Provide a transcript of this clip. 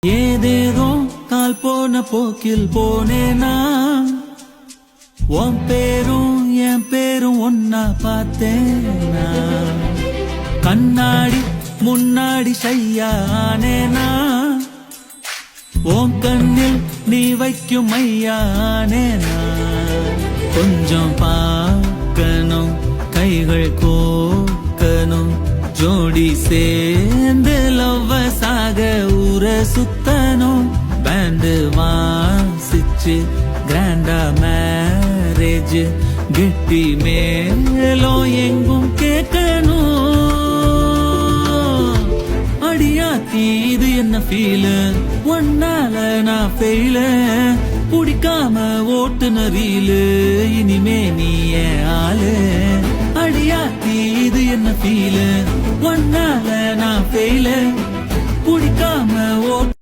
ஏதேதோ கால் போன போக்கில் போனேனா உன் பேரும் என் பேரும் ஒன்னா பார்த்தேனா கண்ணாடி முன்னாடி ஷையானேனா உன் கண்ணில் நீ வைக்கும் மையானேனா கொஞ்சம் பார்க்கணும் கைகள் கோக்கணும் ஜோடி சேர்ந்து லவ்வசாக ஊர சுத்தணும் பேண்டு வாசிச்சு கிராண்டா மேரேஜ் கெட்டி மேலும் எங்கும் கேட்கணும் அடியாத்தி இது என்ன ஃபீல் ஒன்னால நான் ஃபெயில பிடிக்காம ஓட்டுன ரீலு இனிமே நீ ஏன் ஆளு அடியாத்தி இது என்ன ஃபீல் ஒன்னால நான் ஃபெயில பிடிக்காம ஓட்டு